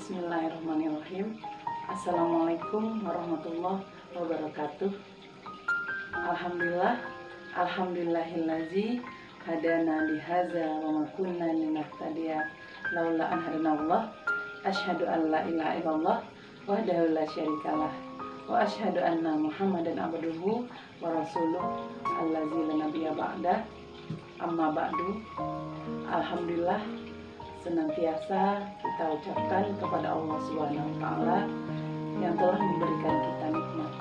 Bismillahirrahmanirrahim. Assalamualaikum warahmatullahi wabarakatuh. Alhamdulillahillazi hadana lihaza wa ma kunna linahtadiya laula an hadanallah. Asyhadu an la ilaha illallah wahdahu la syarikalah wa asyhadu anna Muhammadan abduhu wa rasuluh allazi la nabiyya ba'da. Amma ba'du. Alhamdulillah, senantiasa kita ucapkan kepada Allah Subhanahu wa Ta'ala yang telah memberikan kita nikmat,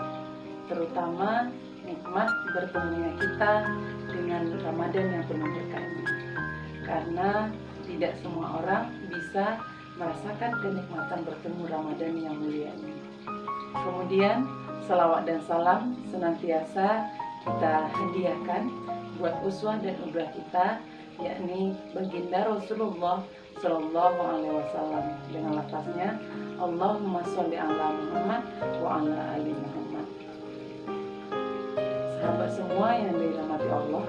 terutama nikmat bertemunya kita dengan Ramadan yang penuh berkahnya. Karena tidak semua orang bisa merasakan kenikmatan bertemu Ramadan yang mulia ini. Kemudian salawat dan salam senantiasa kita hadiahkan buat uswah dan udwah kita, yakni baginda Rasulullah Sallallahu Alaihi Wasallam, dengan lafaznya Allahumma sholli ala Muhammad wa ala ali Muhammad. Sahabat semua yang dirahmati Allah,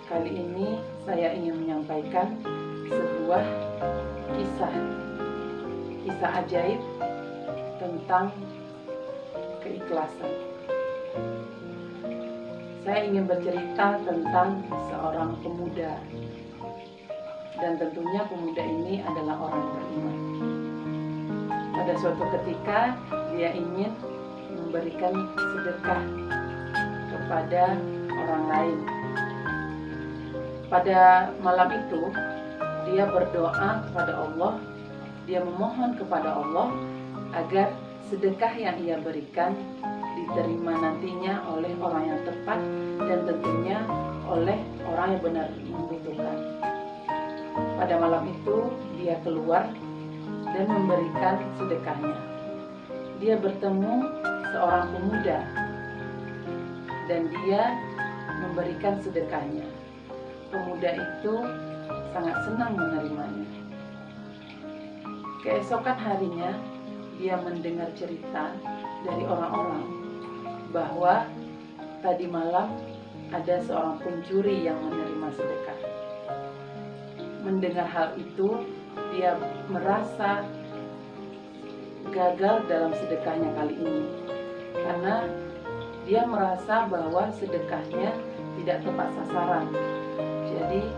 kali ini saya ingin menyampaikan sebuah kisah ajaib tentang keikhlasan. Saya ingin bercerita tentang seorang pemuda, dan tentunya pemuda ini adalah orang beriman. Pada suatu ketika dia ingin memberikan sedekah kepada orang lain. Pada malam itu dia berdoa kepada Allah, dia memohon kepada Allah agar sedekah yang ia berikan diterima nantinya oleh orang yang tepat dan tentunya oleh orang yang benar membutuhkan. Pada malam itu dia keluar dan memberikan sedekahnya. Dia bertemu seorang pemuda dan dia memberikan sedekahnya. Pemuda itu sangat senang menerimanya. Keesokan harinya dia mendengar cerita dari orang-orang bahwa tadi malam ada seorang pencuri yang menerima sedekah. Mendengar hal itu, dia merasa gagal dalam sedekahnya kali ini, karena dia merasa bahwa sedekahnya tidak tepat sasaran. Jadi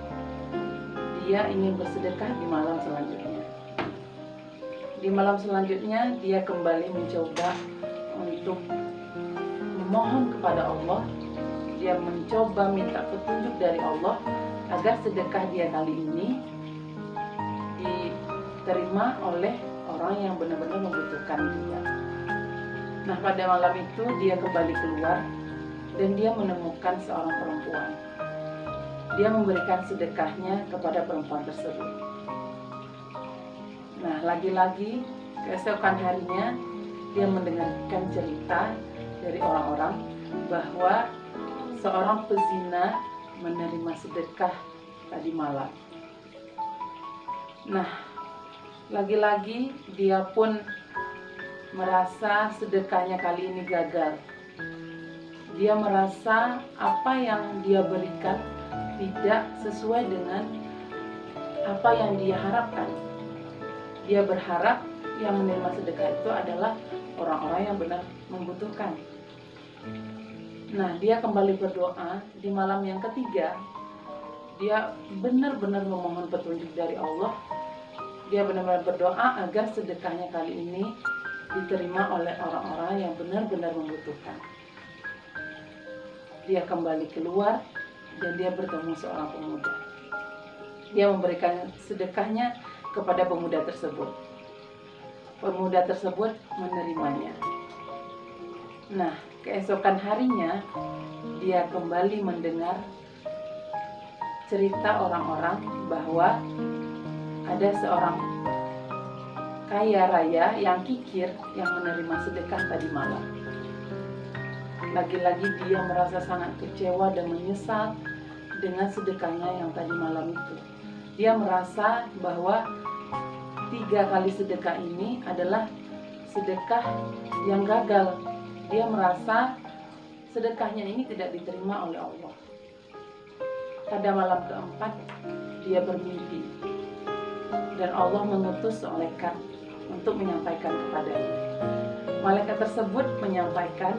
dia ingin bersedekah di malam selanjutnya. Di malam selanjutnya dia kembali mencoba untuk memohon kepada Allah. Dia mencoba minta petunjuk dari Allah agar sedekah dia kali ini diterima oleh orang yang benar-benar membutuhkan juga. Nah, pada malam itu dia kembali keluar dan dia menemukan seorang perempuan. Dia memberikan sedekahnya kepada perempuan tersebut. Nah, lagi-lagi keesokan harinya dia mendengarkan cerita dari orang-orang bahwa seorang pezina menerima sedekah tadi malam. Nah, lagi-lagi dia pun merasa sedekahnya kali ini gagal. Dia merasa apa yang dia berikan tidak sesuai dengan apa yang dia harapkan. Dia berharap yang menerima sedekah itu adalah orang-orang yang benar membutuhkan. Nah, dia kembali berdoa di malam yang ketiga. Dia benar-benar memohon petunjuk dari Allah. Dia benar-benar berdoa agar sedekahnya kali ini diterima oleh orang-orang yang benar-benar membutuhkan. Dia kembali keluar dan dia bertemu seorang pemuda. Dia memberikan sedekahnya kepada pemuda tersebut. Pemuda tersebut menerimanya. Nah, keesokan harinya dia kembali mendengar cerita orang-orang bahwa ada seorang kaya raya yang kikir yang menerima sedekah tadi malam. Lagi-lagi dia merasa sangat kecewa dan menyesal dengan sedekahnya yang tadi malam itu. Dia merasa bahwa 3 kali sedekah ini adalah sedekah yang gagal. Dia merasa sedekahnya ini tidak diterima oleh Allah. Pada malam keempat dia bermimpi dan Allah mengutus malaikat untuk menyampaikan kepadanya. Malaikat tersebut menyampaikan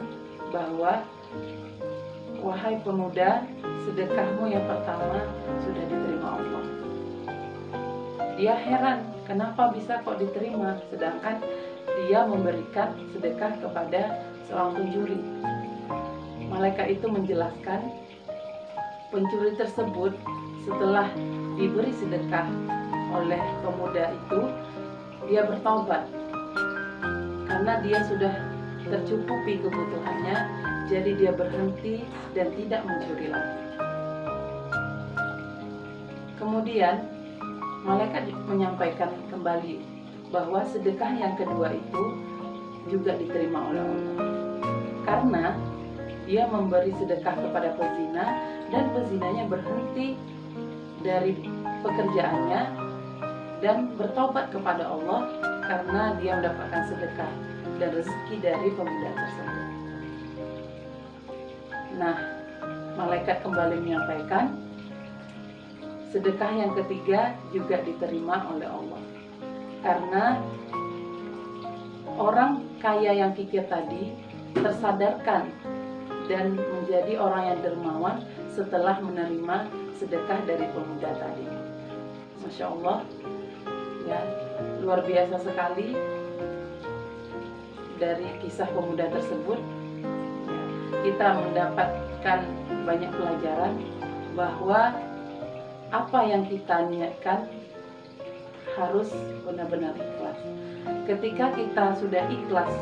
bahwa, wahai pemuda, sedekahmu yang pertama sudah diterima Allah. Dia heran, kenapa bisa kok diterima, sedangkan dia memberikan sedekah kepada seorang pencuri. Malaikat itu menjelaskan, pencuri tersebut setelah diberi sedekah oleh pemuda itu, dia bertaubat karena dia sudah tercukupi kebutuhannya, jadi dia berhenti dan tidak mencuri lagi. Kemudian malaikat menyampaikan kembali bahwa sedekah yang kedua itu juga diterima oleh Allah, karena dia memberi sedekah kepada pezina dan pezinanya berhenti dari pekerjaannya dan bertobat kepada Allah karena dia mendapatkan sedekah dan rezeki dari pemuda tersebut. Nah, malaikat kembali menyampaikan, sedekah yang ketiga juga diterima oleh Allah, karena orang kaya yang kikir tadi tersadarkan dan menjadi orang yang dermawan setelah menerima sedekah dari pemuda tadi. Masya Allah, ya, luar biasa sekali dari kisah pemuda tersebut. Ya, kita mendapatkan banyak pelajaran bahwa apa yang kita niatkan harus benar-benar ikhlas. Ketika kita sudah ikhlas,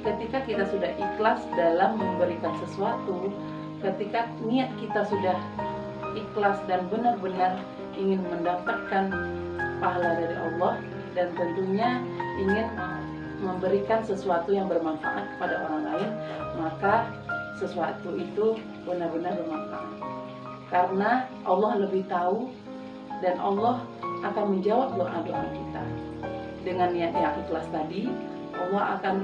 ketika kita sudah ikhlas dalam memberikan sesuatu, ketika niat kita sudah ikhlas dan benar-benar ingin mendapatkan pahala dari Allah dan tentunya ingin memberikan sesuatu yang bermanfaat kepada orang lain, maka sesuatu itu benar-benar bermanfaat. Karena Allah lebih tahu dan Allah akan menjawab doa-doa kita. Dengan niat yang ikhlas tadi, Allah akan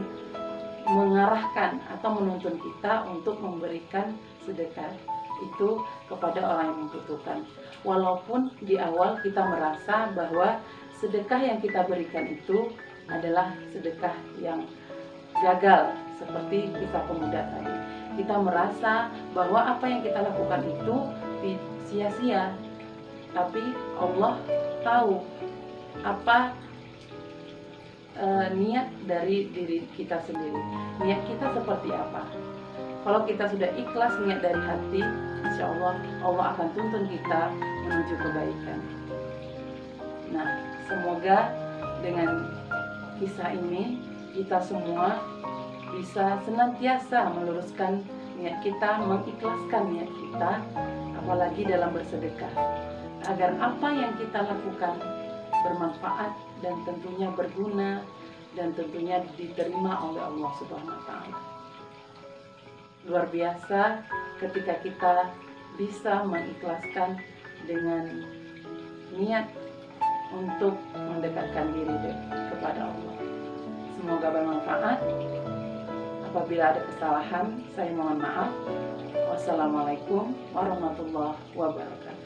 mengarahkan atau menuntun kita untuk memberikan sedekah itu kepada orang yang membutuhkan. Walaupun di awal kita merasa bahwa sedekah yang kita berikan itu adalah sedekah yang gagal, seperti kisah pemuda tadi. Kita merasa bahwa apa yang kita lakukan itu sia-sia, tapi Allah tahu apa niat dari diri kita sendiri, niat kita seperti apa. Kalau kita sudah ikhlas niat dari hati, insya Allah Allah akan tuntun kita menuju kebaikan. Nah, semoga dengan kisah ini kita semua bisa senantiasa meluruskan niat kita, mengikhlaskan niat kita, apalagi dalam bersedekah, agar apa yang kita lakukan bermanfaat dan tentunya berguna dan tentunya diterima oleh Allah Subhanahu wa Ta'ala. Luar biasa ketika kita bisa mengikhlaskan dengan niat untuk mendekatkan diri kepada Allah. Semoga bermanfaat. Apabila ada kesalahan, saya mohon maaf. Wassalamualaikum warahmatullahi wabarakatuh.